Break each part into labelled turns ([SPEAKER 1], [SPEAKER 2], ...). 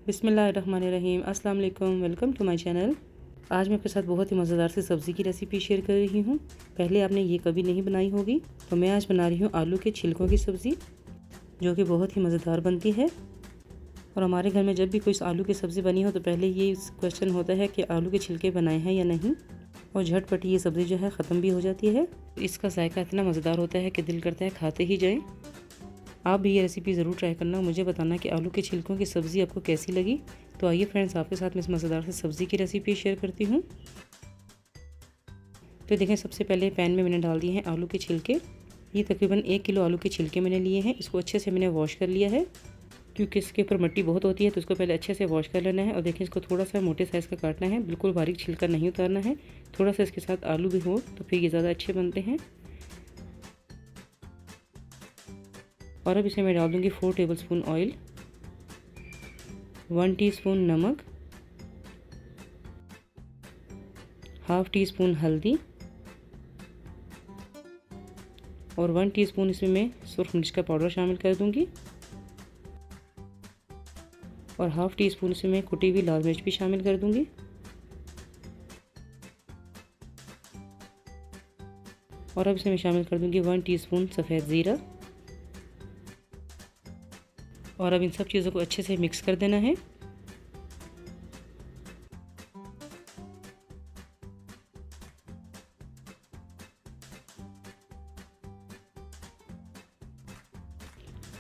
[SPEAKER 1] बिस्मिल्लाहिर्रहमानिर्रहीम। अस्सलाम वालेकुम, वेलकम टू माय चैनल। आज मैं आपके साथ बहुत ही मज़ेदार सी सब्ज़ी की रेसिपी शेयर कर रही हूँ। पहले आपने ये कभी नहीं बनाई होगी, तो मैं आज बना रही हूँ आलू के छिलकों की सब्ज़ी, जो कि बहुत ही मज़ेदार बनती है। और हमारे घर में जब भी कोई आलू की सब्ज़ी बनी हो तो पहले ये क्वेश्चन होता है कि आलू के छिलके बनाए हैं या नहीं, और झटपट ये सब्ज़ी जो है ख़त्म भी हो जाती है। इसका जायका इतना मज़ेदार होता है कि दिल करता है खाते ही जाएँ। आप भी ये रेसिपी ज़रूर ट्राई करना, मुझे बताना कि आलू के छिलकों की सब्ज़ी आपको कैसी लगी। तो आइए फ्रेंड्स, आपके साथ मैं इस मज़ेदार से सब्ज़ी की रेसिपी शेयर करती हूँ। तो देखें, सबसे पहले पैन में मैंने डाल दिए हैं आलू के छिलके। ये तकरीबन 1 किलो आलू के छिलके मैंने लिए हैं। इसको अच्छे से मैंने वॉश कर लिया है, क्योंकि इसके ऊपर मिट्टी बहुत होती है, तो इसको पहले अच्छे से वॉश कर लेना है। और देखें, इसको थोड़ा सा मोटे साइज़ का काटना है, बिल्कुल बारीक छिलका नहीं उतारना है। थोड़ा सा इसके साथ आलू भी हो तो फिर ये ज़्यादा अच्छे बनते हैं। और अब इसे मैं डाल दूँगी 4 टेबलस्पून ऑयल, 1 टीस्पून नमक, हाफ़ टी स्पून हल्दी, और 1 टीस्पून इसमें मैं सुर्ख मिर्च का पाउडर शामिल कर दूँगी, और हाफ़ टी स्पून इसमें मैं कुटी हुई लाल मिर्च भी शामिल कर दूँगी। और अब इसमें मैं शामिल कर दूँगी 1 टीस्पून सफ़ेद ज़ीरा। और अब इन सब चीज़ों को अच्छे से मिक्स कर देना है।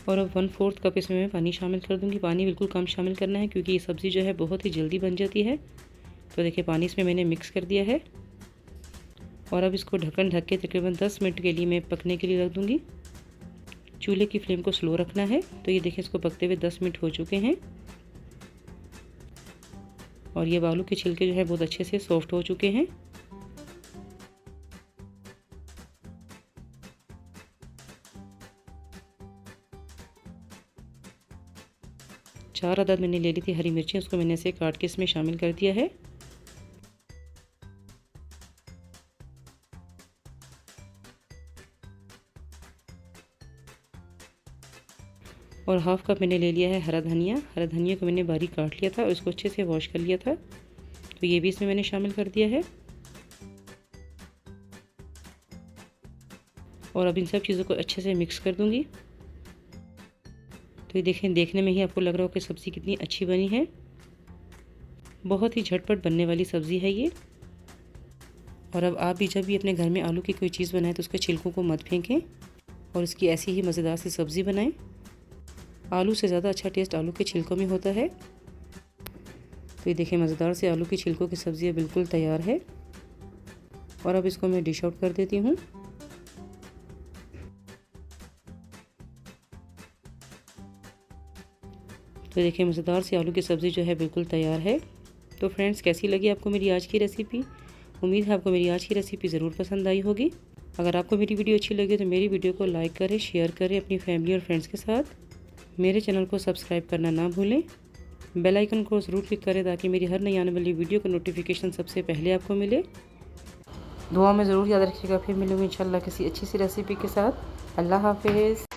[SPEAKER 1] और अब 1/4 कप इसमें मैं पानी शामिल कर दूंगी। पानी बिल्कुल कम शामिल करना है, क्योंकि ये सब्ज़ी जो है बहुत ही जल्दी बन जाती है। तो देखिए, पानी इसमें मैंने मिक्स कर दिया है। और अब इसको ढक्कन ढक के तकरीबन 10 मिनट के लिए मैं पकने के लिए रख दूँगी। चूल्हे की फ्लेम को स्लो रखना है। तो ये देखिए, इसको पकते हुए 10 मिनट हो चुके हैं, और ये आलू के छिलके जो है बहुत अच्छे से सॉफ्ट हो चुके हैं। चार अदद मैंने ले ली थी हरी मिर्चें, उसको मैंने ऐसे काट के इसमें शामिल कर दिया है। और हाफ़ कप मैंने ले लिया है हरा धनिया। हरा धनिया को मैंने बारीक काट लिया था और इसको अच्छे से वॉश कर लिया था, तो ये भी इसमें मैंने शामिल कर दिया है। और अब इन सब चीज़ों को अच्छे से मिक्स कर दूंगी। तो ये देखें, देखने में ही आपको लग रहा हो कि सब्ज़ी कितनी अच्छी बनी है। बहुत ही झटपट बनने वाली सब्ज़ी है ये। और अब आप भी जब भी अपने घर में आलू की कोई चीज़ बनाएं तो उसके छिलकों को मत फेंकें, और इसकी ऐसी ही मज़ेदार सी सब्ज़ी बनाएं। आलू से ज़्यादा अच्छा टेस्ट आलू के छिलकों में होता है। तो ये देखें, मज़ेदार से आलू की छिलकों की सब्ज़ी बिल्कुल तैयार है। और अब इसको मैं डिश आउट कर देती हूँ। तो देखिए, मज़ेदार सी आलू की सब्ज़ी जो है बिल्कुल तैयार है। तो फ्रेंड्स, कैसी लगी आपको मेरी आज की रेसिपी? उम्मीद है आपको मेरी आज की रेसिपी ज़रूर पसंद आई होगी। अगर आपको मेरी वीडियो अच्छी लगी तो मेरी वीडियो को लाइक करें, शेयर करें अपनी फैमिली और फ्रेंड्स के साथ। मेरे चैनल को सब्सक्राइब करना ना भूलें। बेल आइकन को ज़रूर क्लिक करें, ताकि मेरी हर नई आने वाली वीडियो का नोटिफिकेशन सबसे पहले आपको मिले। दुआ में ज़रूर याद रखिएगा। फिर मिलूँगी इंशाल्लाह किसी अच्छी सी रेसिपी के साथ। अल्लाह हाफ़िज़।